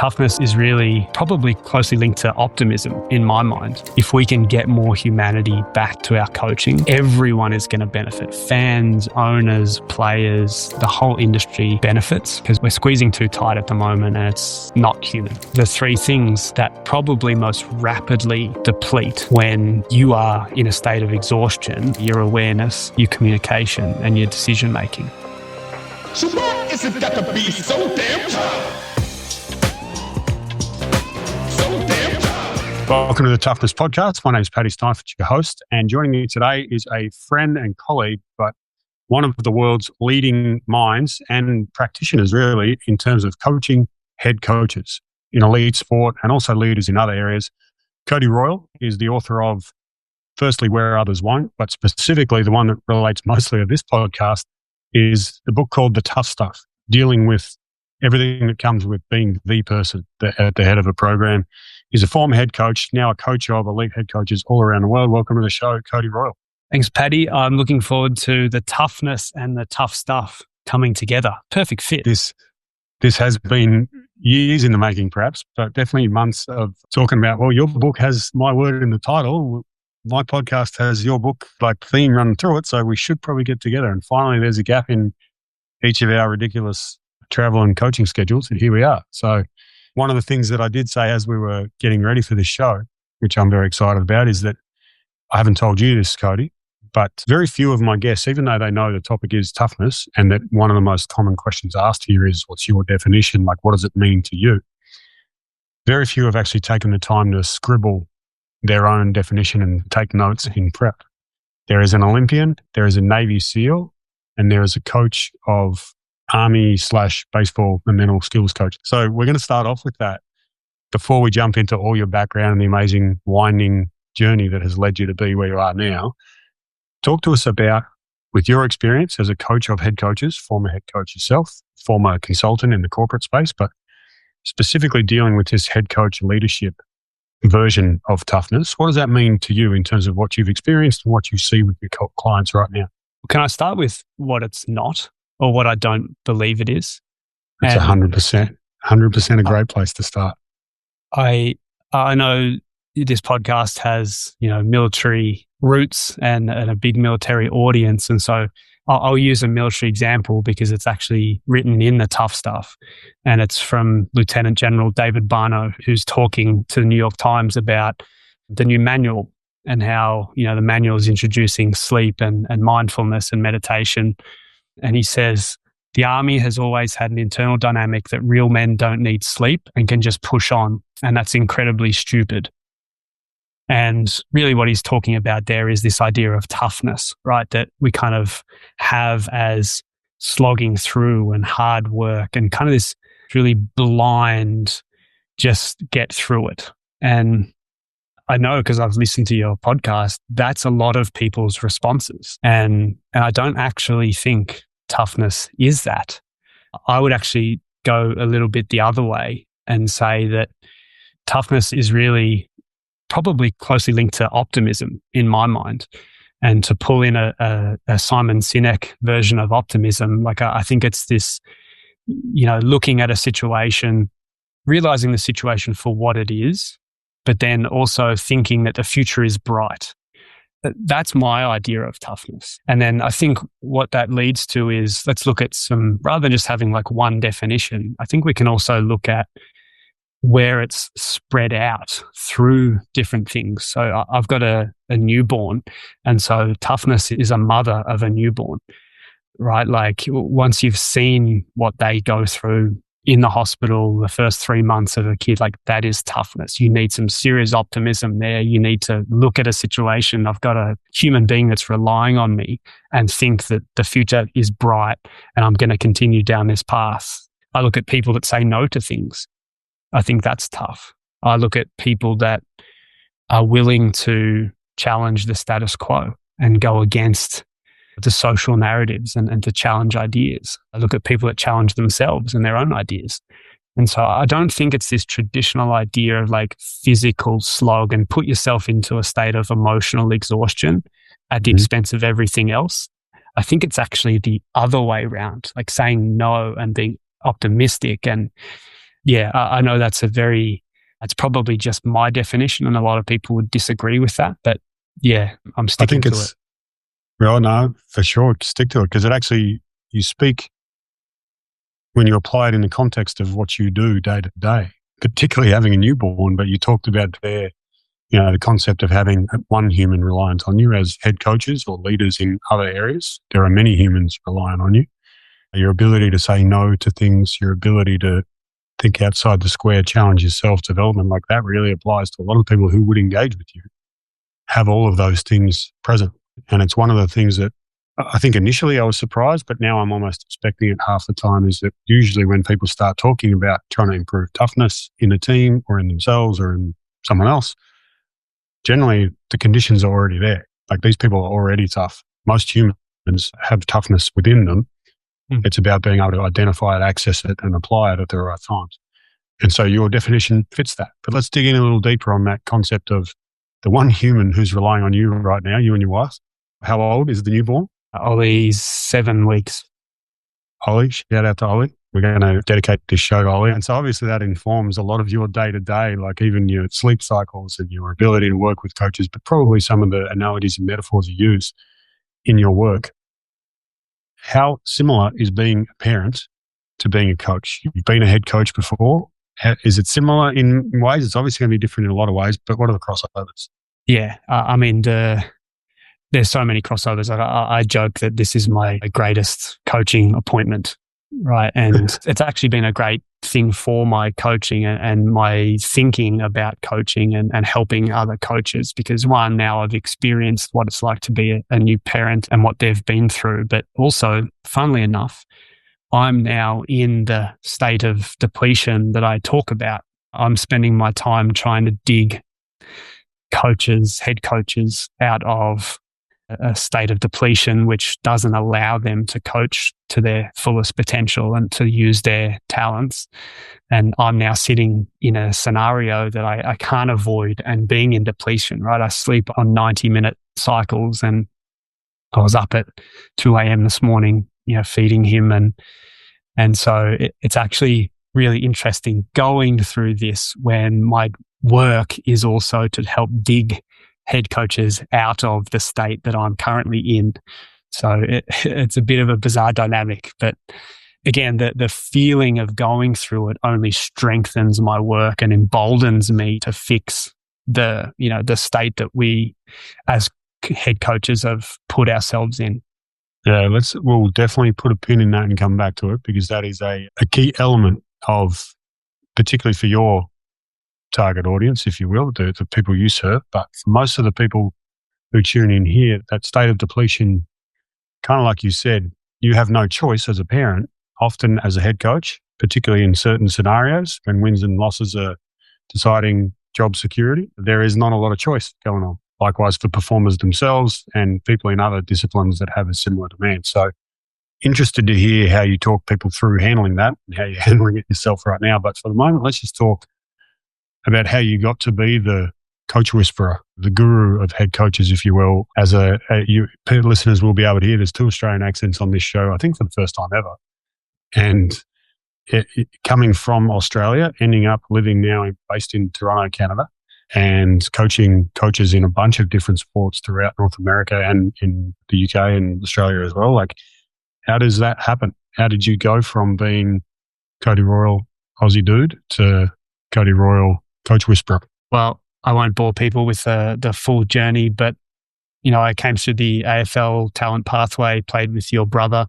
Toughness is really probably closely linked to optimism in my mind. If we can get more humanity back to our coaching, everyone is going to benefit. Fans, owners, players, the whole industry benefits because we're squeezing too tight at the moment and it's not human. The three things that probably most rapidly deplete when you are in a state of exhaustion: your awareness, your communication, and your decision making. So why is it got to be so damn tough? Welcome to the Toughness podcast. My name is Paddy Steinfort, your host, and joining me today is a friend and colleague, but one of the world's leading minds and practitioners, really, in terms of coaching head coaches in elite sport and also leaders in other areas. Cody Royle is the author of, firstly, Where Others Won't, but specifically the one that relates mostly to this podcast is the book called The Tough Stuff, dealing with everything that comes with being the person at the head of a program. He's a former head coach, now a coach of elite head coaches all around the world. Welcome to the show, Cody Royle. Thanks, Paddy. I'm looking forward to the toughness and the tough stuff coming together. Perfect fit. This has been years in the making, perhaps, but definitely months of talking about, well, your book has my word in the title. My podcast has your book like theme running through it, so we should probably get together. And finally, there's a gap in each of our ridiculous travel and coaching schedules, and here we are. So one of the things that I did say as we were getting ready for this show, which I'm very excited about, is that I haven't told you this, Cody, but very few of my guests, even though they know the topic is toughness and that one of the most common questions asked here is, what's your definition? Like, what does it mean to you? Very few have actually taken the time to scribble their own definition and take notes in prep. There is an Olympian, there is a Navy SEAL, and there is a coach of Army/baseball and mental skills coach. So we're going to start off with that before we jump into all your background and the amazing winding journey that has led you to be where you are now. Talk to us about, with your experience as a coach of head coaches, former head coach yourself, former consultant in the corporate space, but specifically dealing with this head coach leadership version of toughness. What does that mean to you in terms of what you've experienced and what you see with your clients right now? Can I start with what it's not, or what I don't believe it is? It's 100% a great place to start. I know this podcast has, military roots and a big military audience. And so I'll use a military example because it's actually written in the tough stuff. And it's from Lieutenant General David Barno, who's talking to the New York Times about the new manual and how, the manual is introducing sleep and mindfulness and meditation. And he says, the Army has always had an internal dynamic that real men don't need sleep and can just push on. And that's incredibly stupid. And really what he's talking about there is this idea of toughness, right? That we kind of have as slogging through and hard work and kind of this really blind, just get through it. And I know because I've listened to your podcast, that's a lot of people's responses. And I don't actually think toughness is that. I would actually go a little bit the other way and say that toughness is really probably closely linked to optimism in my mind. And to pull in a Simon Sinek version of optimism, like I think it's this, looking at a situation, realizing the situation for what it is, but then also thinking that the future is bright. That's my idea of toughness. And then I think what that leads to is, let's look at some, rather than just having like one definition, I think we can also look at where it's spread out through different things. So I've got a newborn, and so toughness is a mother of a newborn, right? Like once you've seen what they go through in the hospital, the first 3 months of a kid, like that is toughness. You need some serious optimism there. You need to look at a situation. I've got a human being that's relying on me and think that the future is bright and I'm going to continue down this path. I look at people that say no to things. I think that's tough. I look at people that are willing to challenge the status quo and go against the social narratives and to challenge ideas. I look at people that challenge themselves and their own ideas. And so I don't think it's this traditional idea of like physical slog and put yourself into a state of emotional exhaustion at the expense of everything else. I think it's actually the other way around, like saying no and being optimistic and Yeah, I know that's probably just my definition, and a lot of people would disagree with that. But yeah, I'm sticking to it. Well, no, for sure, stick to it, because you speak when you apply it in the context of what you do day to day, particularly having a newborn. But you talked about there, the concept of having one human reliant on you as head coaches or leaders in other areas. There are many humans relying on you. Your ability to say no to things, your ability to think outside the square, challenge yourself, development like that really applies to a lot of people who would engage with you, have all of those things present. And it's one of the things that I think initially I was surprised, but now I'm almost expecting it half the time, is that usually when people start talking about trying to improve toughness in a team or in themselves or in someone else, generally the conditions are already there. Like, these people are already tough. Most humans have toughness within them. It's about being able to identify it, access it, and apply it at the right times. And so your definition fits that. But let's dig in a little deeper on that concept of the one human who's relying on you right now, you and your wife. How old is the newborn? Ollie's 7 weeks. Ollie, shout out to Ollie. We're going to dedicate this show to Ollie. And so obviously that informs a lot of your day-to-day, like even your sleep cycles and your ability to work with coaches, but probably some of the analogies and metaphors you use in your work. How similar is being a parent to being a coach? You've been a head coach before. Is it similar in ways? It's obviously going to be different in a lot of ways, but what are the crossovers? Yeah, I mean, there's so many crossovers. I joke that this is my greatest coaching appointment, right? And it's actually been a great thing for my coaching and my thinking about coaching and helping other coaches, because one, now I've experienced what it's like to be a new parent and what they've been through. But also, funnily enough, I'm now in the state of depletion that I talk about. I'm spending my time trying to dig head coaches out of a state of depletion, which doesn't allow them to coach to their fullest potential and to use their talents. And I'm now sitting in a scenario that I can't avoid, and being in depletion, right? I sleep on 90-minute cycles, and I was up at 2 a.m. this morning, feeding him. And so it's actually really interesting going through this when my work is also to help dig head coaches out of the state that I'm currently in. So it's a bit of a bizarre dynamic, but again, the feeling of going through it only strengthens my work and emboldens me to fix the state that we as head coaches have put ourselves in. Yeah, we'll definitely put a pin in that and come back to it, because that is a key element of, particularly for your target audience, if you will, the people you serve. But for most of the people who tune in here, that state of depletion, kind of like you said, you have no choice as a parent, often as a head coach, particularly in certain scenarios when wins and losses are deciding job security. There is not a lot of choice going on. Likewise for performers themselves and people in other disciplines that have a similar demand. So interested to hear how you talk people through handling that and how you're handling it yourself right now. But for the moment, let's just talk about how you got to be the coach whisperer, the guru of head coaches, if you will. Listeners will be able to hear there's 2 Australian accents on this show, I think for the first time ever. And coming from Australia, ending up living now based in Toronto, Canada, and coaching coaches in a bunch of different sports throughout North America and in the UK and Australia as well. Like, how does that happen? How did you go from being Cody Royle, Aussie dude, to Cody Royle, coach whisperer? Well, I won't bore people with the full journey, but I came through the AFL talent pathway, played with your brother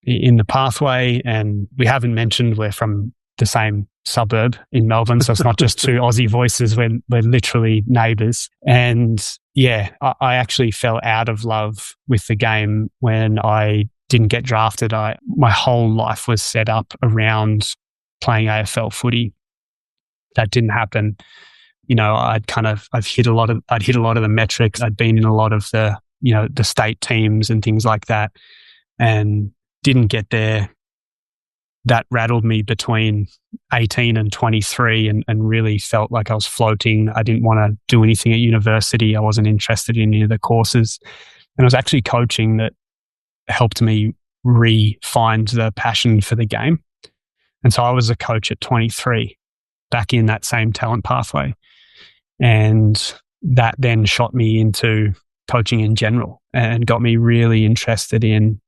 in the pathway, and we haven't mentioned we're from the same suburb in Melbourne, so it's not just 2 Aussie voices, we're literally neighbours. And yeah, I actually fell out of love with the game when I didn't get drafted. My whole life was set up around playing AFL footy. That didn't happen. I'd hit a lot of the metrics. I'd been in a lot of the state teams and things like that, and didn't get there. That rattled me between 18 and 23 and really felt like I was floating. I didn't want to do anything at university. I wasn't interested in any of the courses. And it was actually coaching that helped me re-find the passion for the game. And so I was a coach at 23, back in that same talent pathway. And that then shot me into coaching in general and got me really interested in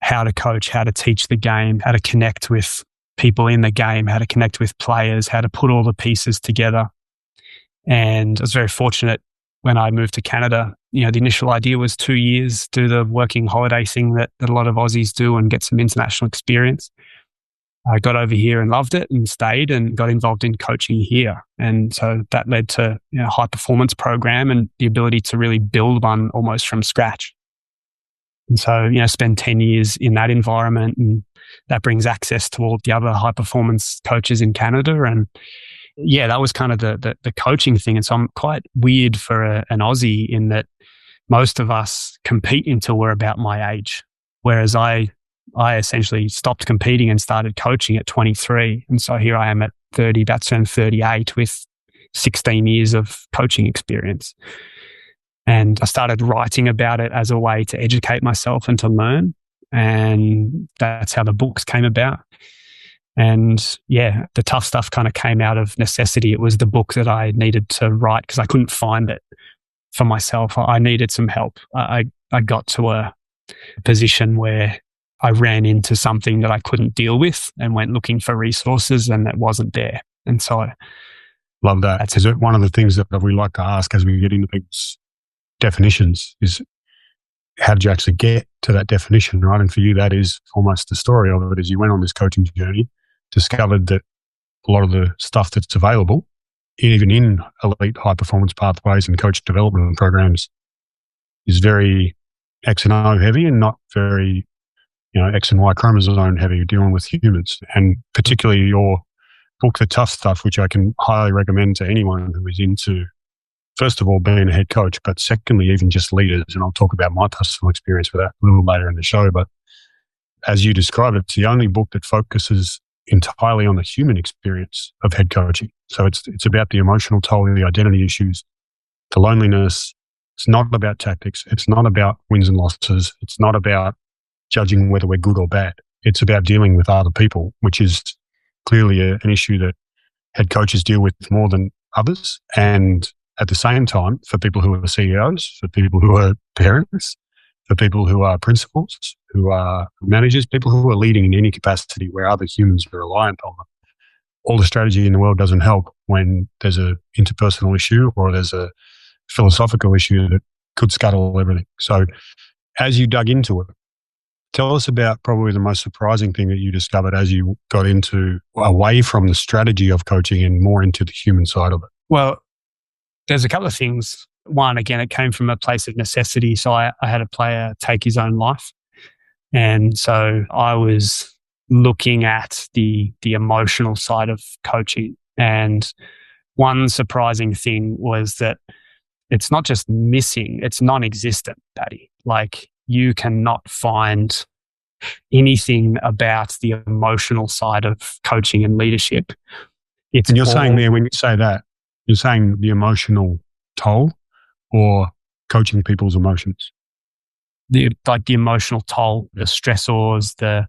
how to coach, how to teach the game, how to connect with people in the game, how to connect with players, how to put all the pieces together. And I was very fortunate when I moved to Canada. You know, the initial idea was 2 years, do the working holiday thing that a lot of Aussies do and get some international experience. I got over here and loved it and stayed and got involved in coaching here. And so that led to, you know, high performance program and the ability to really build one almost from scratch. And so, you know, spend 10 years in that environment, and that brings access to all the other high performance coaches in Canada. And yeah, that was kind of the coaching thing. And so I'm quite weird for an Aussie in that most of us compete until we're about my age. Whereas I essentially stopped competing and started coaching at 23. And so here I am at 30, about to turn 38 with 16 years of coaching experience. And I started writing about it as a way to educate myself and to learn. And that's how the books came about. And yeah, the tough stuff kind of came out of necessity. It was the book that I needed to write because I couldn't find it for myself. I needed some help. I got to a position where I ran into something that I couldn't deal with and went looking for resources, and that wasn't there. And so love that. That's one of the things that we like to ask as we get into people's definitions is, how did you actually get to that definition, right? And for you, that is almost the story of it, is you went on this coaching journey, discovered that a lot of the stuff that's available, even in elite high performance pathways and coach development programs, is very X and O heavy and not very, you know, X and Y chromosome heavy. You're dealing with humans, and particularly your book, The Tough Stuff, which I can highly recommend to anyone who is into, first of all, being a head coach, but secondly, even just leaders. And I'll talk about my personal experience with that a little later in the show. But as you described, it's the only book that focuses entirely on the human experience of head coaching. So it's about the emotional toll, the identity issues, the loneliness. It's not about tactics. It's not about wins and losses. It's not about judging whether we're good or bad. It's about dealing with other people, which is clearly an issue that head coaches deal with more than others. And at the same time, for people who are CEOs, for people who are parents, for people who are principals, who are managers, people who are leading in any capacity where other humans are reliant on them, all the strategy in the world doesn't help when there's an interpersonal issue or there's a philosophical issue that could scuttle everything. So as you dug into it, tell us about probably the most surprising thing that you discovered as you got into away from the strategy of coaching and more into the human side of it. Well, there's a couple of things. One, again, it came from a place of necessity. So I had a player take his own life. And so I was looking at the emotional side of coaching. And one surprising thing was that it's not just missing, it's non-existent, Paddy. Like, you cannot find anything about the emotional side of coaching and leadership. And you're saying there, when you say that, you're saying the emotional toll or coaching people's emotions? The emotional toll, the stressors, they're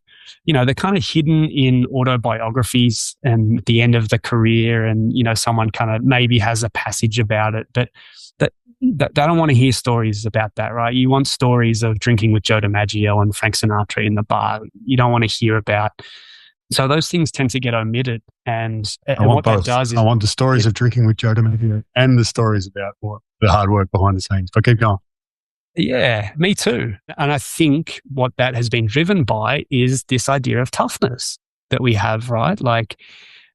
kind of hidden in autobiographies and at the end of the career, and, you know, someone kind of maybe has a passage about it, but they don't want to hear stories about that, right? You want stories of drinking with Joe DiMaggio and Frank Sinatra in the bar. You don't want to hear about. So those things tend to get omitted. And what that does is, I want the stories of drinking with Joe DiMaggio and the stories about the hard work behind the scenes. But keep going. Yeah, me too. And I think what that has been driven by is this idea of toughness that we have, right? Like,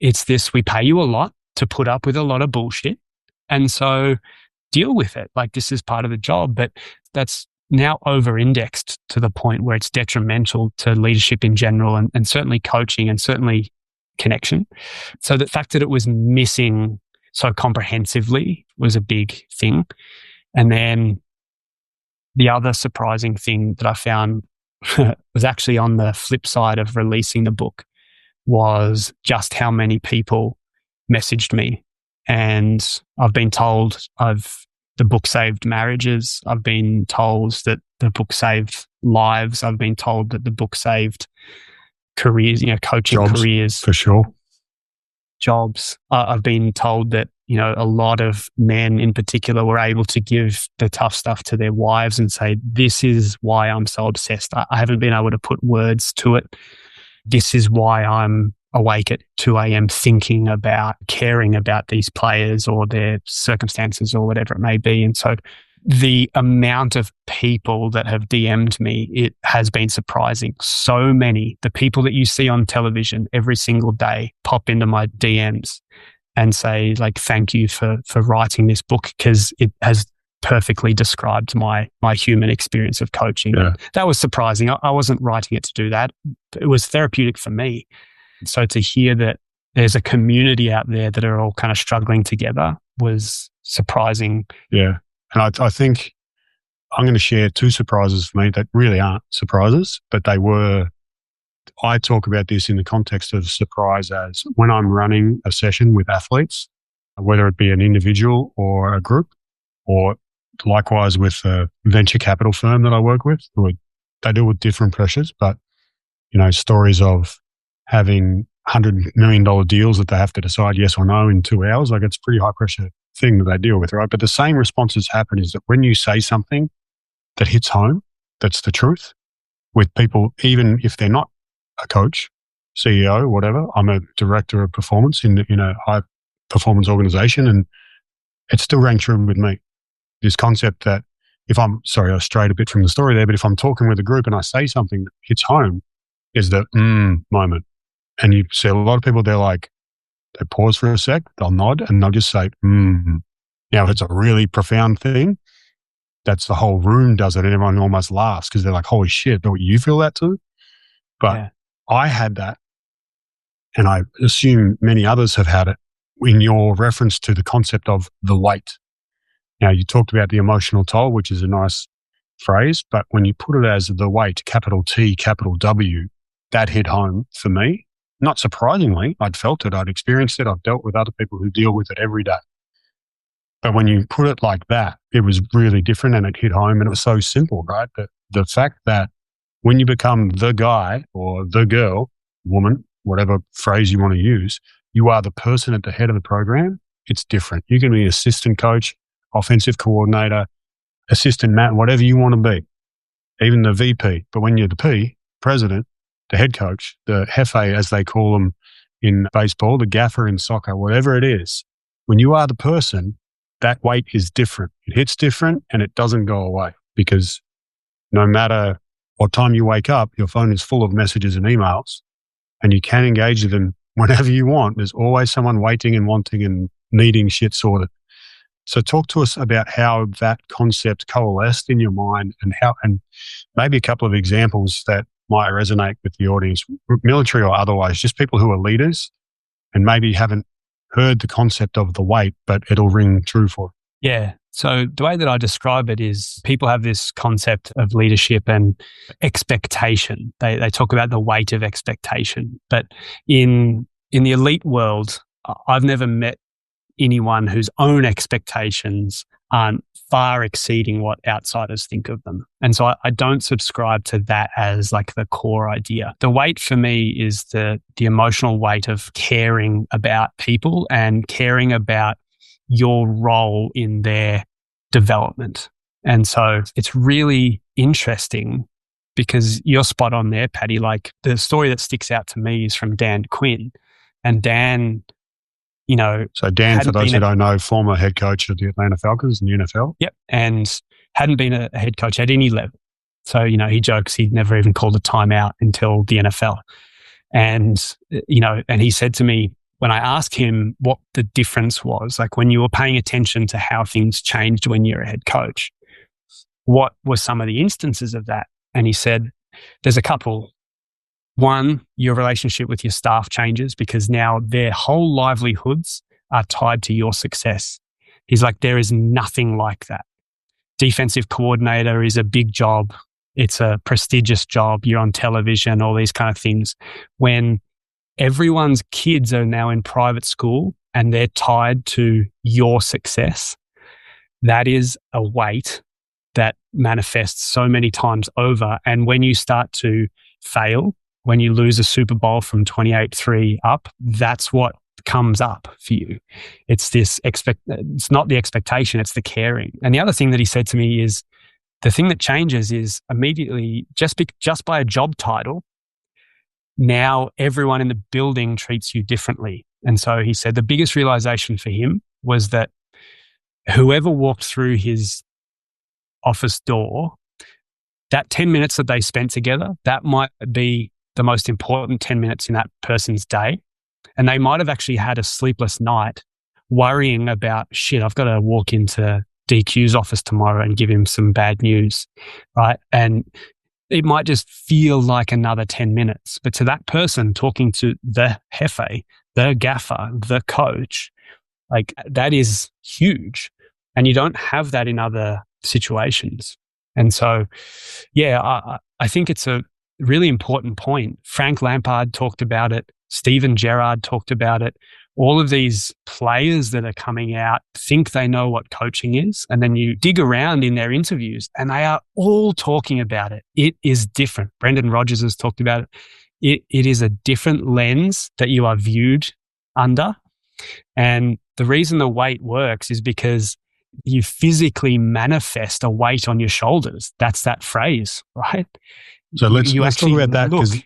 it's this, we pay you a lot to put up with a lot of bullshit. And so deal with it. Like, this is part of the job, but that's now over-indexed to the point where it's detrimental to leadership in general, and certainly coaching and certainly connection. So the fact that it was missing so comprehensively was a big thing. And then the other surprising thing that I found was actually on the flip side of releasing the book was just how many people messaged me. And I've been told the book saved marriages. I've been told that the book saved lives. I've been told that the book saved careers, coaching Jobs, careers, for sure. jobs. I've been told that, a lot of men in particular were able to give the tough stuff to their wives and say, this is why I'm so obsessed. I haven't been able to put words to it. This is why I'm awake at 2 a.m. thinking about, caring about these players or their circumstances or whatever it may be. And so the amount of people that have DM'd me, it has been surprising. So many, the people that you see on television every single day pop into my DMs and say, like, thank you for writing this book because it has perfectly described my human experience of coaching. Yeah. That was surprising. I wasn't writing it to do that. It was therapeutic for me. So to hear that there's a community out there that are all kind of struggling together was surprising. Yeah. And I think I'm going to share 2 surprises for me that really aren't surprises, but they were. I talk about this in the context of surprise as when I'm running a session with athletes, whether it be an individual or a group, or likewise with a venture capital firm that I work with. They deal with different pressures, but, stories of having $100 million deals that they have to decide yes or no in 2 hours, like it's a pretty high pressure thing that they deal with, right? But the same responses happen is that when you say something that hits home, that's the truth with people, even if they're not a coach, CEO, whatever. I'm a director of performance in a high performance organization, and it still rang true with me. This concept that I strayed a bit from the story there, but if I'm talking with a group and I say something that hits home, is the moment. And you see a lot of people, they pause for a sec, they'll nod, and they'll just say, if it's a really profound thing, that's the whole room does it, and everyone almost laughs because they're like, holy shit, don't you feel that too? But yeah. I had that, and I assume many others have had it in your reference to the concept of the weight. Now, you talked about the emotional toll, which is a nice phrase, but when you put it as the weight, capital T, capital W, that hit home for me. Not surprisingly, I'd felt it, I'd experienced it, I've dealt with other people who deal with it every day. But when you put it like that, it was really different and it hit home, and it was so simple, right? The fact that when you become the guy or the girl, woman, whatever phrase you want to use, you are the person at the head of the program, it's different. You can be an assistant coach, offensive coordinator, assistant mat, whatever you want to be, even the VP. But when you're the P, president, the head coach, the jefe, as they call them in baseball, the gaffer in soccer, whatever it is, when you are the person, that weight is different. It hits different and it doesn't go away, because no matter what time you wake up, your phone is full of messages and emails, and you can engage with them whenever you want. There's always someone waiting and wanting and needing shit sorted. So talk to us about how that concept coalesced in your mind, and maybe a couple of examples that might resonate with the audience, military or otherwise, just people who are leaders and maybe haven't heard the concept of the weight, but it'll ring true for them. Yeah. So the way that I describe it is people have this concept of leadership and expectation. They talk about the weight of expectation. But in the elite world, I've never met anyone whose own expectations aren't far exceeding what outsiders think of them. And so I don't subscribe to that as like the core idea. The weight for me is the emotional weight of caring about people and caring about your role in their development. And so it's really interesting because you're spot on there, Paddy. Like, the story that sticks out to me is from Dan Quinn. And Dan, So Dan, for those who don't know, former head coach of the Atlanta Falcons in the NFL. Yep. And hadn't been a head coach at any level. So, he jokes he'd never even called a timeout until the NFL. And, and he said to me, when I asked him what the difference was, like when you were paying attention to how things changed when you're a head coach, what were some of the instances of that? And he said, there's a couple. One, your relationship with your staff changes because now their whole livelihoods are tied to your success. He's like, there is nothing like that. Defensive coordinator is a big job. It's a prestigious job. You're on television, all these kind of things. When everyone's kids are now in private school and they're tied to your success, that is a weight that manifests so many times over. And when you start to fail, when you lose a Super Bowl from 28-3 up, that's what comes up for you. It's it's not the expectation, it's the caring. And the other thing that he said to me is, the thing that changes is immediately, just by a job title, now everyone in the building treats you differently. And so he said the biggest realization for him was that whoever walked through his office door, that 10 minutes that they spent together, that might be the most important 10 minutes in that person's day. And they might have actually had a sleepless night worrying about, shit, I've got to walk into DQ's office tomorrow and give him some bad news, right? And it might just feel like another 10 minutes. But to that person talking to the jefe, the gaffer, the coach, like that is huge. And you don't have that in other situations. And so, yeah, I think it's a really important point. Frank Lampard talked about it. Steven Gerrard talked about it. All of these players that are coming out think they know what coaching is. And then you dig around in their interviews and they are all talking about it. It is different. Brendan Rodgers has talked about it. It is a different lens that you are viewed under. And the reason the weight works is because you physically manifest a weight on your shoulders. That's that phrase, right? So let's talk about that, because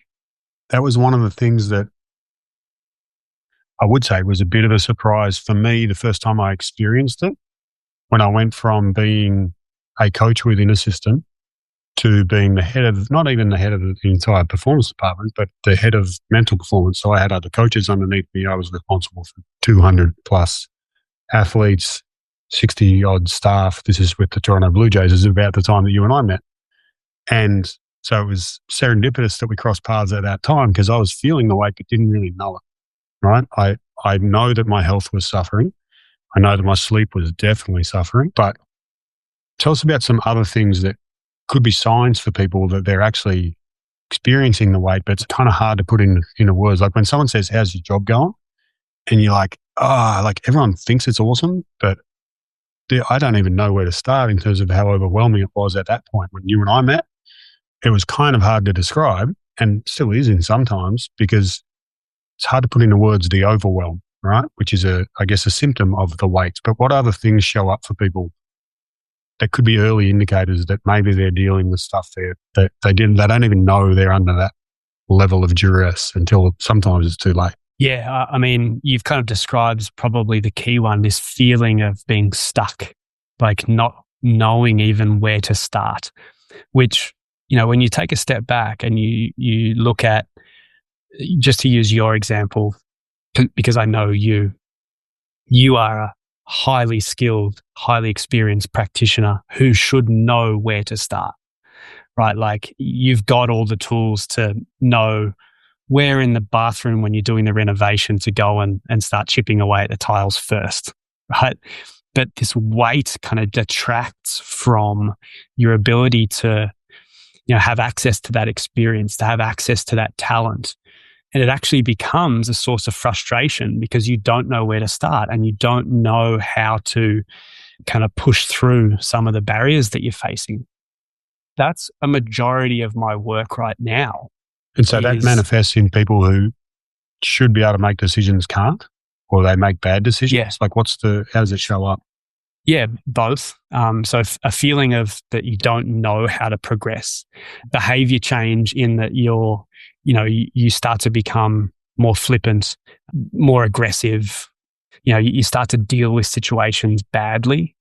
that was one of the things that I would say was a bit of a surprise for me the first time I experienced it, when I went from being a coach within a system to being the head of, not even the head of the entire performance department, but the head of mental performance. So I had other coaches underneath me. I was responsible for 200 plus athletes, 60 odd staff. This is with the Toronto Blue Jays. This is about the time that you and I met. And so it was serendipitous that we crossed paths at that time, because I was feeling the weight but didn't really know it. Right? I know that my health was suffering. I know that my sleep was definitely suffering. But tell us about some other things that could be signs for people that they're actually experiencing the weight, but it's kind of hard to put into words. Like when someone says, how's your job going? And you're like, like everyone thinks it's awesome, but I don't even know where to start in terms of how overwhelming it was at that point. When you and I met, it was kind of hard to describe, and still is in sometimes, because it's hard to put into words the overwhelm, right? Which is I guess a symptom of the weight. But what other things show up for people that could be early indicators that maybe they're dealing with stuff that they don't even know they're under that level of duress until sometimes it's too late? Yeah, I mean, you've kind of described probably the key one, this feeling of being stuck, like not knowing even where to start, which, when you take a step back and you look at, just to use your example, because I know you are a highly skilled, highly experienced practitioner who should know where to start, right? Like you've got all the tools to know where in the bathroom when you're doing the renovation to go and start chipping away at the tiles first, right? But this weight kind of detracts from your ability to, have access to that experience, to have access to that talent. And it actually becomes a source of frustration because you don't know where to start and you don't know how to kind of push through some of the barriers that you're facing. That's a majority of my work right now. And so that manifests in people who should be able to make decisions can't, or they make bad decisions. Yeah. Like how does it show up? Yeah, both. So a feeling of that you don't know how to progress, behavior change in that you start to become more flippant, more aggressive. You start to deal with situations badly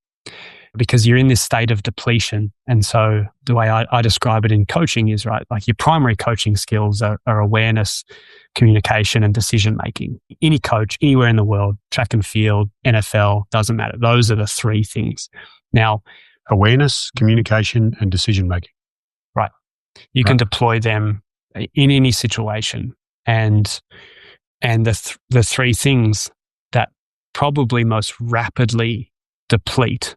because you're in this state of depletion. And so the way I describe it in coaching is, right, like your primary coaching skills are awareness, communication, and decision-making. Any coach, anywhere in the world, track and field, NFL, doesn't matter. Those are the three things. Now, awareness, communication, and decision-making. Right. You can deploy them in any situation. And the three things that probably most rapidly deplete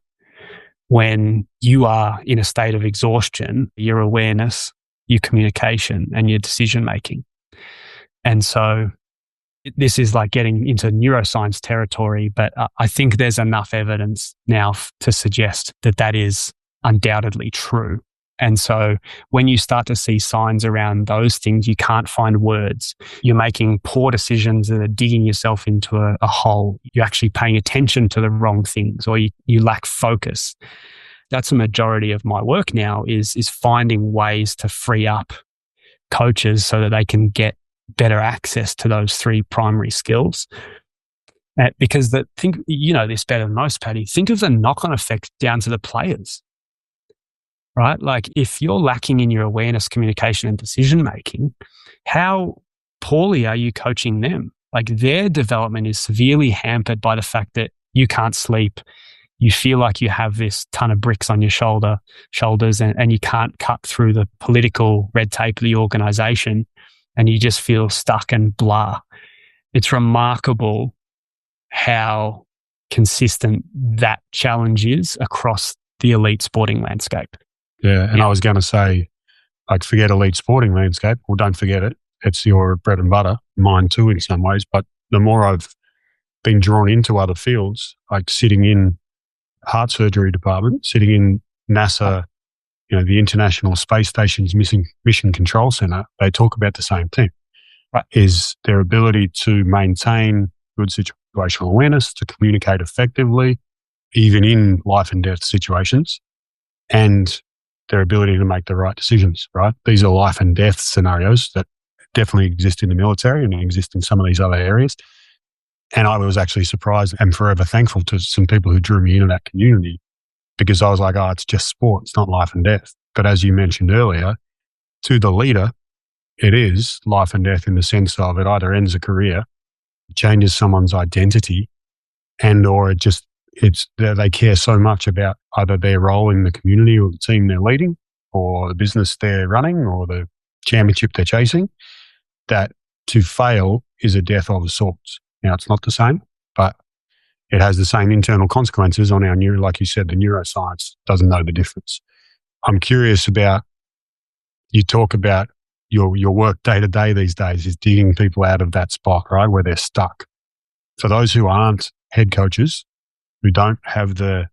when you are in a state of exhaustion, your awareness, your communication, and your decision-making. And so this is like getting into neuroscience territory, but I think there's enough evidence now to suggest that is undoubtedly true. And so when you start to see signs around those things, you can't find words. You're making poor decisions that are digging yourself into a hole. You're actually paying attention to the wrong things, or you lack focus. That's a majority of my work now is finding ways to free up coaches so that they can get better access to those three primary skills. Because think you know this better than most, Paddy. Think of the knock-on effect down to the players. Right? Like if you're lacking in your awareness, communication, and decision-making, how poorly are you coaching them? Like their development is severely hampered by the fact that you can't sleep. You feel like you have this ton of bricks on your shoulders and you can't cut through the political red tape of the organization and you just feel stuck and blah. It's remarkable how consistent that challenge is across the elite sporting landscape. Yeah, and I was going to say, like, forget elite sporting landscape. Well, don't forget it. It's your bread and butter, mine too in some ways. But the more I've been drawn into other fields, like sitting in heart surgery department, sitting in NASA, the International Space Station's Mission Control Center, they talk about the same thing, right? Is their ability to maintain good situational awareness, to communicate effectively, even in life and death situations, and their ability to make the right decisions, right? These are life and death scenarios that definitely exist in the military and exist in some of these other areas. And I was actually surprised and forever thankful to some people who drew me into that community because I was like, oh, it's just sport. It's not life and death. But as you mentioned earlier, to the leader, it is life and death in the sense of it either ends a career, changes someone's identity, and or they care so much about either their role in the community or the team they're leading or the business they're running or the championship they're chasing that to fail is a death of sorts. Now, it's not the same, but it has the same internal consequences on our like you said, the neuroscience doesn't know the difference. I'm curious about, you talk about your work day to day these days is digging people out of that spot, right, where they're stuck. For those who aren't head coaches, who don't have the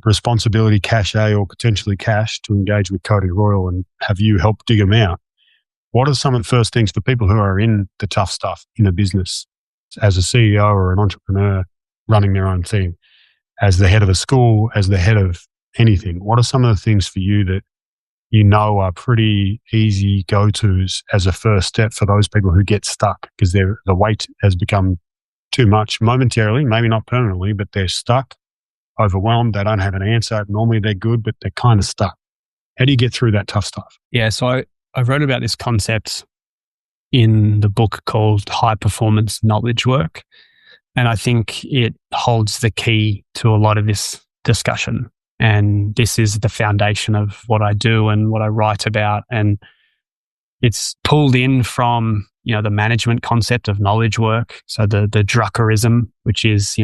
responsibility, cachet, or potentially cash to engage with Cody Royle and have you help dig them out, what are some of the first things for people who are in the tough stuff in a business, as a CEO or an entrepreneur running their own thing, as the head of a school, as the head of anything? What are some of the things for you that you know are pretty easy go-tos as a first step for those people who get stuck because the weight has become too much momentarily, maybe not permanently, but they're stuck, overwhelmed, they don't have an answer. Normally they're good, but they're kind of stuck. How do you get through that tough stuff? Yeah, so I wrote about this concept in the book called High Performance Knowledge Work, and I think it holds the key to a lot of this discussion. And this is the foundation of what I do and what I write about. And it's pulled in from, the management concept of knowledge work. So the Druckerism, which is,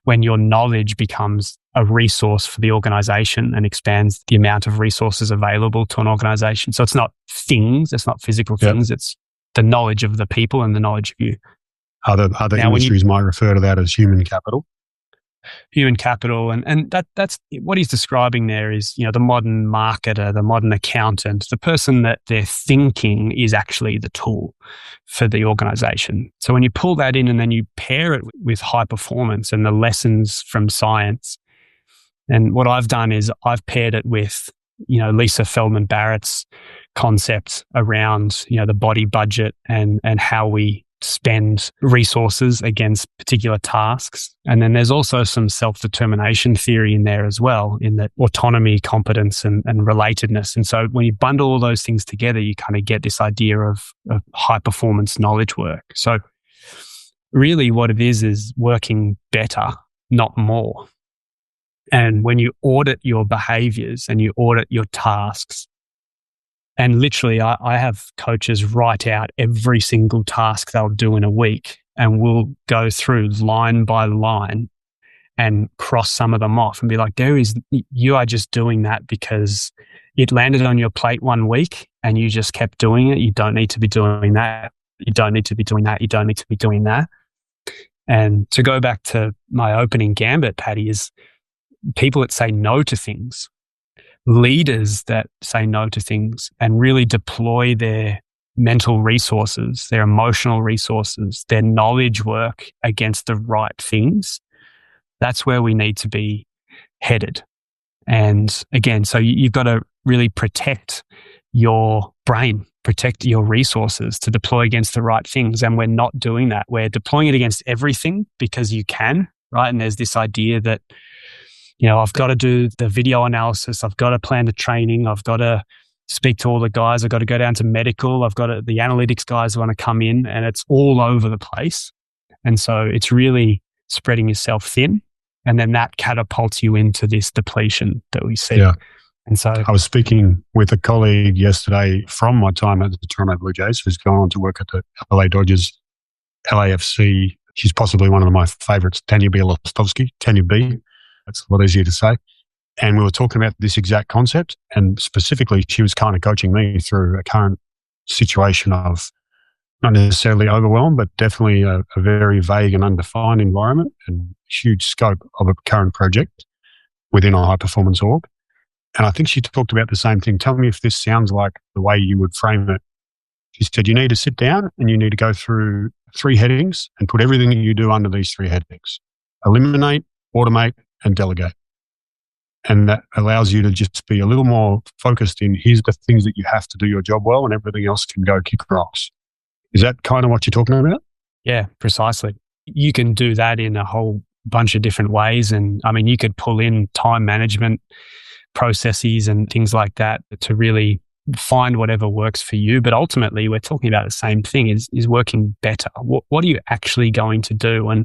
when your knowledge becomes a resource for the organization and expands the amount of resources available to an organization. So it's not things, it's not physical things, it's the knowledge of the people and the knowledge of you. Other industries might refer to that as human capital. Human capital. And that's what he's describing there is, the modern marketer, the modern accountant, the person that they're thinking is actually the tool for the organization. So when you pull that in and then you pair it with high performance and the lessons from science, and what I've done is I've paired it with, Lisa Feldman Barrett's concept around, the body budget and how we spend resources against particular tasks. And then there's also some self-determination theory in there as well, in that autonomy, competence, and relatedness. And so when you bundle all those things together, you kind of get this idea of high-performance knowledge work. So really what it is working better, not more. And when you audit your behaviors and you audit your tasks, and literally, I have coaches write out every single task they'll do in a week, and we'll go through line by line and cross some of them off and be like, you are just doing that because it landed on your plate one week and you just kept doing it. You don't need to be doing that. You don't need to be doing that. You don't need to be doing that. And to go back to my opening gambit, Paddy, is people that say no to things. leaders that say no to things and really deploy their mental resources, their emotional resources, their knowledge work against the right things, that's where we need to be headed. And again, so you've got to really protect your brain, protect your resources to deploy against the right things. And we're not doing that. We're deploying it against everything because you can, right? And there's this idea that, I've got to do the video analysis. I've got to plan the training. I've got to speak to all the guys. I've got to go down to medical. The analytics guys want to come in, and it's all over the place. And so it's really spreading yourself thin. And then that catapults you into this depletion that we see. Yeah. And so I was speaking with a colleague yesterday from my time at the Toronto Blue Jays, who's gone on to work at the LA Dodgers, LAFC. She's possibly one of my favorites, Tanya Tanya B. That's a lot easier to say. And we were talking about this exact concept. And specifically, she was kind of coaching me through a current situation of not necessarily overwhelmed, but definitely a very vague and undefined environment and huge scope of a current project within a high-performance org. And I think she talked about the same thing. Tell me if this sounds like the way you would frame it. She said, you need to sit down and you need to go through 3 headings and put everything that you do under these 3 headings. Eliminate, automate, and delegate. And that allows you to just be a little more focused in here's the things that you have to do your job well, and everything else can go kick rocks. Is that kind of what you're talking about? Yeah, precisely. You can do that in a whole bunch of different ways. And I mean, you could pull in time management processes and things like that to really find whatever works for you. But ultimately, we're talking about the same thing, is working better. What are you actually going to do? And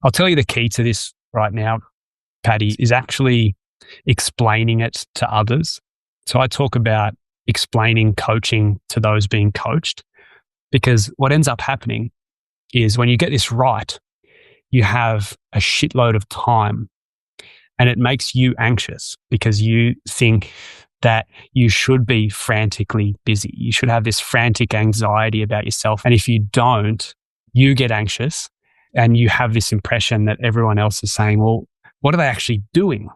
I'll tell you the key to this right now, Paddy, is actually explaining it to others. So I talk about explaining coaching to those being coached, because what ends up happening is when you get this right, you have a shitload of time, and it makes you anxious because you think that you should be frantically busy. You should have this frantic anxiety about yourself. And if you don't, you get anxious and you have this impression that everyone else is saying, well, what are they actually doing?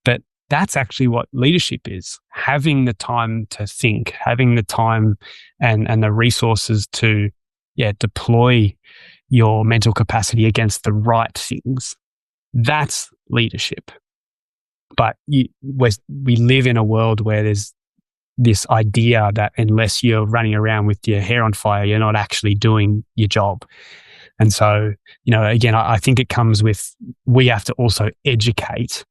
But that's actually what leadership is. Having the time to think, having the time and the resources to deploy your mental capacity against the right things. That's leadership. But we live in a world where there's this idea that unless you're running around with your hair on fire, you're not actually doing your job. And so, again, I think it comes with, we have to also educate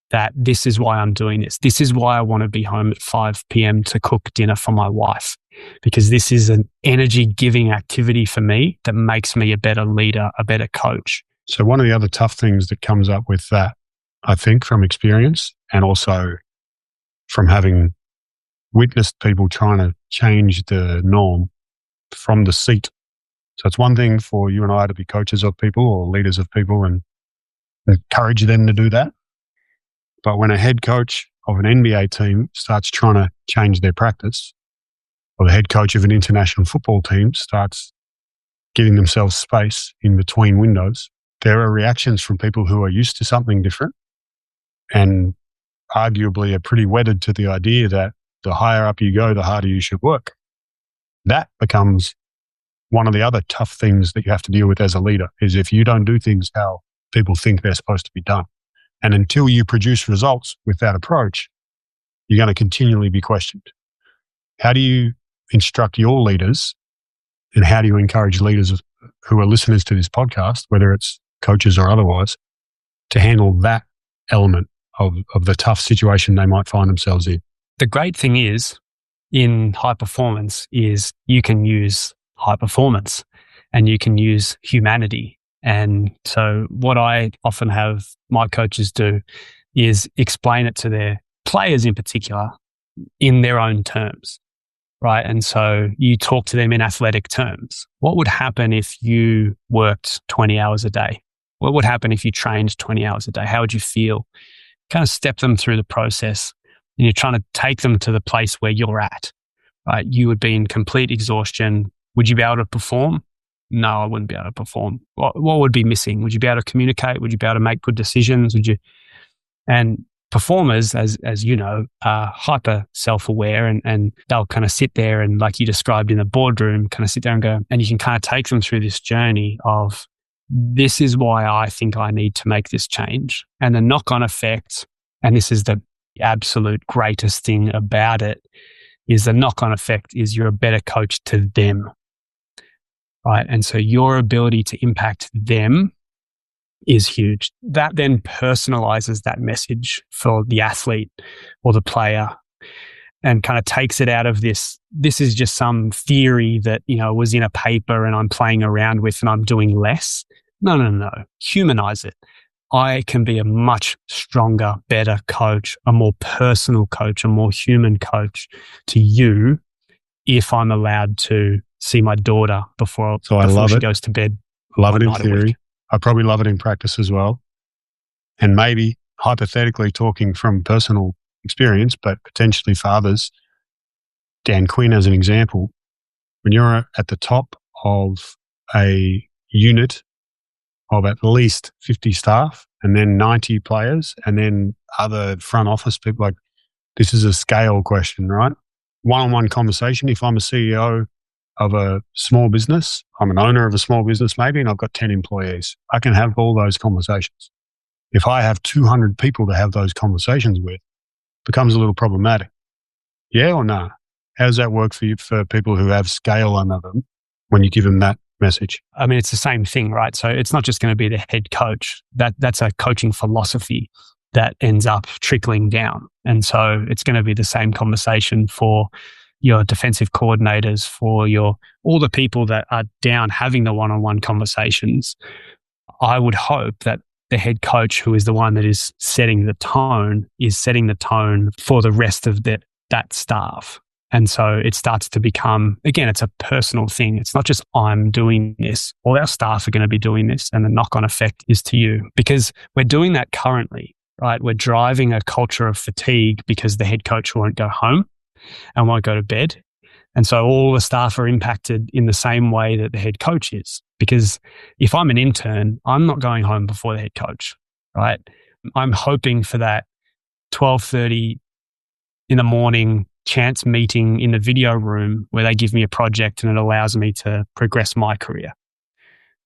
that this is why I'm doing this. This is why I want to be home at 5 p.m. to cook dinner for my wife, because this is an energy-giving activity for me that makes me a better leader, a better coach. So one of the other tough things that comes up with that, I think, from experience and also from having witnessed people trying to change the norm from the seat. So it's one thing for you and I to be coaches of people or leaders of people and encourage them to do that. But when a head coach of an NBA team starts trying to change their practice, or the head coach of an international football team starts giving themselves space in between windows, there are reactions from people who are used to something different and arguably are pretty wedded to the idea that the higher up you go, the harder you should work. That becomes one of the other tough things that you have to deal with as a leader, is if you don't do things how people think they're supposed to be done. And until you produce results with that approach, you're going to continually be questioned. How do you instruct your leaders, and how do you encourage leaders who are listeners to this podcast, whether it's coaches or otherwise, to handle that element of the tough situation they might find themselves in? The great thing is, in high performance, is you can use high performance and you can use humanity. And so what I often have my coaches do is explain it to their players in particular in their own terms, right? And so you talk to them in athletic terms. What would happen if you worked 20 hours a day? What would happen if you trained 20 hours a day? How would you feel? Kind of step them through the process, and you're trying to take them to the place where you're at, right? You would be in complete exhaustion. Would you be able to perform? No, I wouldn't be able to perform. What would be missing? Would you be able to communicate? Would you be able to make good decisions? And performers, as you know, are hyper self-aware and they'll kind of sit there and, like you described in the boardroom, kind of sit there and go, and you can kind of take them through this journey of, this is why I think I need to make this change. And the knock-on effect, and this is the absolute greatest thing about it, is the knock-on effect is you're a better coach to them, right? And so your ability to impact them is huge. That then personalizes that message for the athlete or the player and kind of takes it out of this is just some theory that, was in a paper and I'm playing around with and I'm doing less. No. Humanize it. I can be a much stronger, better coach, a more personal coach, a more human coach to you if I'm allowed to see my daughter before she goes to bed. Love it in theory. I probably love it in practice as well. And maybe hypothetically talking from personal experience, but potentially for others, Dan Quinn as an example, when you're at the top of a unit of at least 50 staff and then 90 players and then other front office people, like, this is a scale question, right? One-on-one conversation. If I'm a CEO of a small business, I'm an owner of a small business maybe, and I've got 10 employees, I can have all those conversations. If I have 200 people to have those conversations with, it becomes a little problematic. Yeah or no? How does that work for you, for people who have scale under them when you give them that message? I mean, it's the same thing, right? So it's not just going to be the head coach. That's a coaching philosophy that ends up trickling down. And so it's going to be the same conversation for your defensive coordinators, for all the people that are down having the one-on-one conversations. I would hope that the head coach, who is the one that is setting the tone for the rest of that staff. And so it starts to become, again, it's a personal thing. It's not just I'm doing this. All our staff are going to be doing this, and the knock-on effect is to you, because we're doing that currently, right? We're driving a culture of fatigue because the head coach won't go home and won't go to bed. And so all the staff are impacted in the same way that the head coach is. Because if I'm an intern, I'm not going home before the head coach, right? I'm hoping for that 12:30 in the morning chance meeting in the video room where they give me a project and it allows me to progress my career.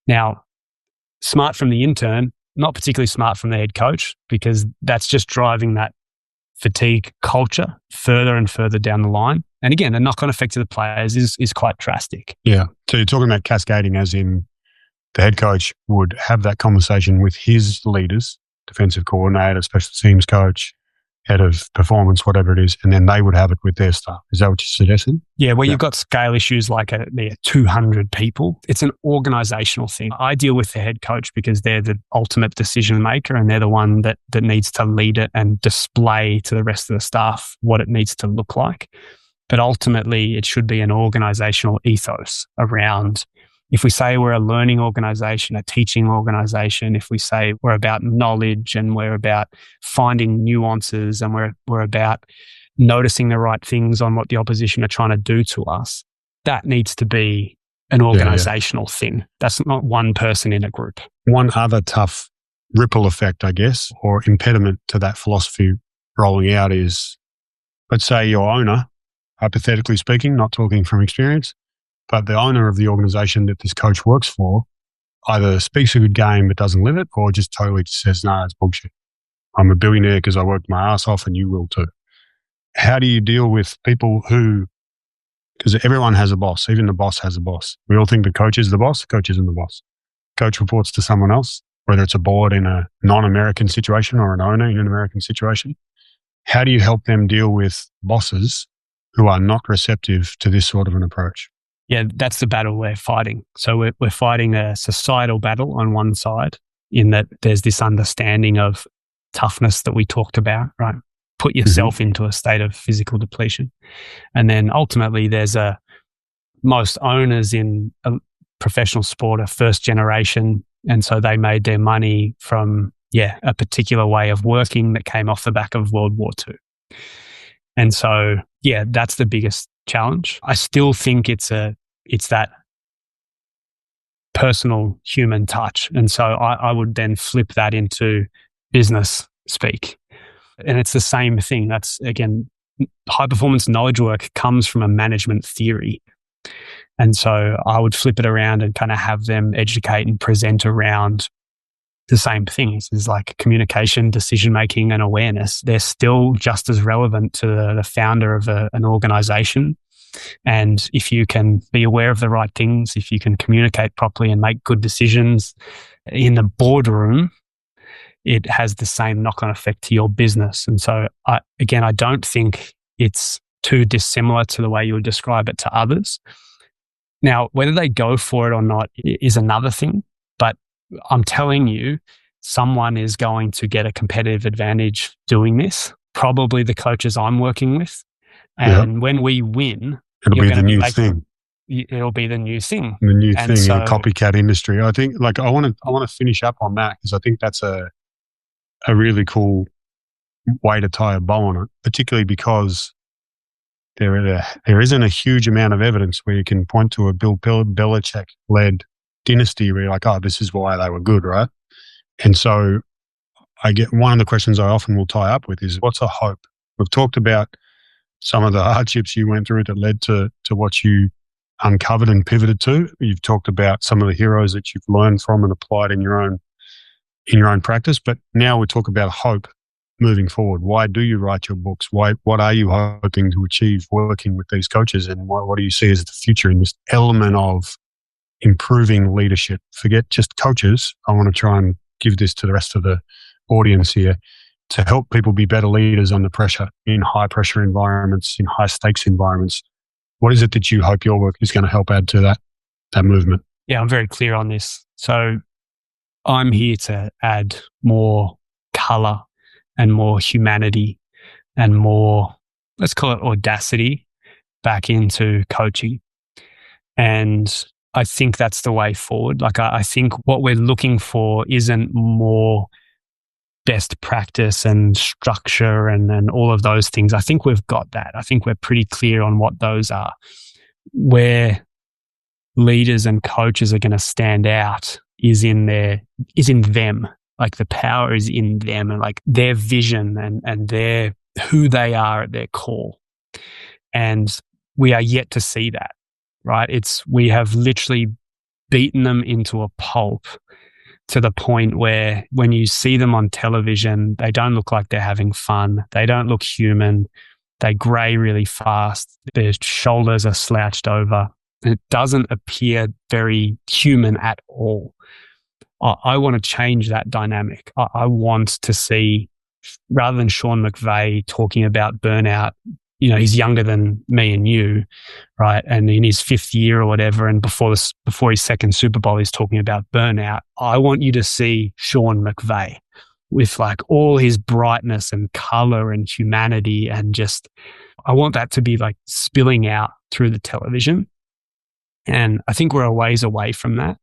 Now, smart from the intern, not particularly smart from the head coach, because that's just driving that fatigue culture further and further down the line. And again, the knock-on effect to the players is quite drastic. Yeah. So you're talking about cascading, as in the head coach would have that conversation with his leaders, defensive coordinator, special teams coach, head of performance, whatever it is, and then they would have it with their staff. Is that what you're suggesting? Yeah, you've got scale issues like 200 people. It's an organizational thing. I deal with the head coach because they're the ultimate decision maker and they're the one that needs to lead it and display to the rest of the staff what it needs to look like. But ultimately, it should be an organizational ethos around, if we say we're a learning organization, a teaching organization, if we say we're about knowledge and we're about finding nuances and we're about noticing the right things on what the opposition are trying to do to us, that needs to be an organizational thing. That's not one person in a group. One other tough ripple effect, I guess, or impediment to that philosophy rolling out is, let's say your owner, hypothetically speaking, not talking from experience, but the owner of the organization that this coach works for either speaks a good game but doesn't live it, or just totally says, nah, it's bullshit. I'm a billionaire because I worked my ass off and you will too. How do you deal with people who, because everyone has a boss, even the boss has a boss. We all think the coach is the boss, the coach isn't the boss. Coach reports to someone else, whether it's a board in a non-American situation or an owner in an American situation. How do you help them deal with bosses who are not receptive to this sort of an approach? Yeah, that's the battle we're fighting. So we're fighting a societal battle on one side, in that there's this understanding of toughness that we talked about, right? Put yourself into a state of physical depletion. And then ultimately most owners in a professional sport are first generation. And so they made their money from, a particular way of working that came off the back of World War II. And so, that's the biggest challenge. I still think it's that personal human touch. And so I would then flip that into business speak. And it's the same thing. That's, again, high performance knowledge work comes from a management theory. And so I would flip it around and kind of have them educate and present around the same things. Is like communication, decision-making, and awareness. They're still just as relevant to the founder of an organization. And if you can be aware of the right things, if you can communicate properly and make good decisions in the boardroom, it has the same knock-on effect to your business. And so, I don't think it's too dissimilar to the way you would describe it to others. Now, whether they go for it or not is another thing, but I'm telling you, someone is going to get a competitive advantage doing this, probably the coaches I'm working with. And when we win, it'll be the new thing. It'll be the new thing. The new thing in a copycat industry. I think, like, I want to finish up on that because I think that's a really cool way to tie a bow on it, particularly because there isn't a huge amount of evidence where you can point to a Bill Belichick-led dynasty where you're like, oh, this is why they were good, right? And so I get one of the questions I often will tie up with is, what's a hope? We've talked about some of the hardships you went through that led to what you uncovered and pivoted to. You've talked about some of the heroes that you've learned from and applied in your own practice. But now we talk about hope moving forward. Why do you write your books? What are you hoping to achieve working with these coaches? And what do you see as the future in this element of improving leadership? Forget just coaches. I want to try and give this to the rest of the audience here to help people be better leaders under pressure in high pressure environments, in high stakes environments. What is it that you hope your work is going to help add to that movement? Yeah, I'm very clear on this. So I'm here to add more color and more humanity and more, let's call it audacity, back into coaching. And I think that's the way forward. Like, I think what we're looking for isn't more best practice and structure and all of those things. I think we've got that. I think we're pretty clear on what those are. Where leaders and coaches are going to stand out is in them. Like, the power is in them and like their vision and their who they are at their core. And we are yet to see that, right? We have literally beaten them into a pulp to the point where when you see them on television, they don't look like they're having fun. They don't look human. They grey really fast. Their shoulders are slouched over. It doesn't appear very human at all. I want to change that dynamic. I want to see, rather than Sean McVay talking about burnout, he's younger than me and you, right? And in his 5th year or whatever, and before his second Super Bowl, he's talking about burnout. I want you to see Sean McVay with like all his brightness and color and humanity, and just, I want that to be like spilling out through the television. And I think we're a ways away from that,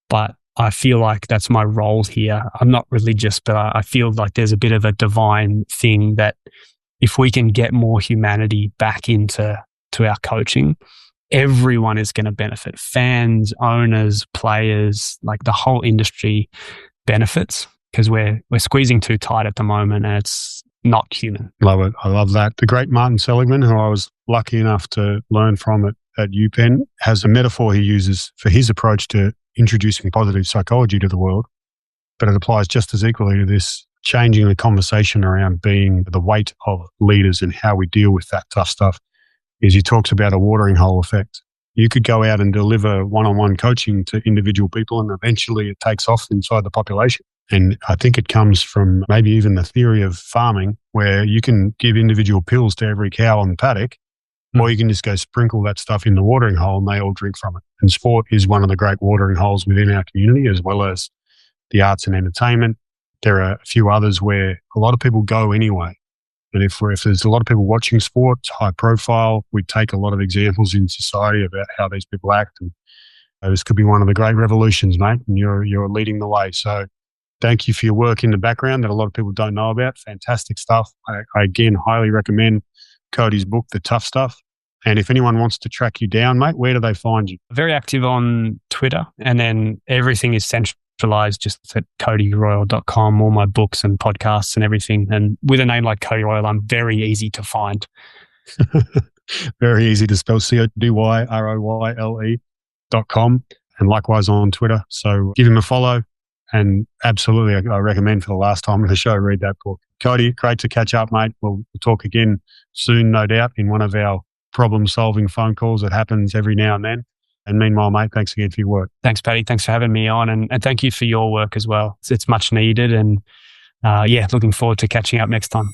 but I feel like that's my role here. I'm not religious, but I feel like there's a bit of a divine thing that if we can get more humanity back into our coaching, everyone is going to benefit. Fans, owners, players, like the whole industry benefits, because we're squeezing too tight at the moment and it's not human. Love it. I love that. The great Martin Seligman, who I was lucky enough to learn from at UPenn, has a metaphor he uses for his approach to introducing positive psychology to the world, but it applies just as equally to this changing the conversation around being the weight of leaders and how we deal with that tough stuff. Is he talks about a watering hole effect. You could go out and deliver one-on-one coaching to individual people and eventually it takes off inside the population. And I think it comes from maybe even the theory of farming, where you can give individual pills to every cow on the paddock, or you can just go sprinkle that stuff in the watering hole and they all drink from it. And sport is one of the great watering holes within our community, as well as the arts and entertainment. There are a few others where a lot of people go anyway. And if there's a lot of people watching sport, it's high profile, we take a lot of examples in society about how these people act. And this could be one of the great revolutions, mate. And you're leading the way. So thank you for your work in the background that a lot of people don't know about. Fantastic stuff. I again highly recommend Cody's book, The Tough Stuff. And if anyone wants to track you down, mate, where do they find you? Very active on Twitter, and then everything is centralized centralized just at codyroyle.com, all my books and podcasts and everything. And with a name like Cody Royle, I'm very easy to find. Very easy to spell, CODYROYLE.com, and likewise on Twitter. So give him a follow, and absolutely I recommend for the last time of the show, read that book. Cody, great to catch up, mate. We'll talk again soon, no doubt, in one of our problem-solving phone calls that happens every now and then. And meanwhile, mate, thanks again for your work. Thanks, Paddy. Thanks for having me on, and thank you for your work as well. It's much needed, and looking forward to catching up next time.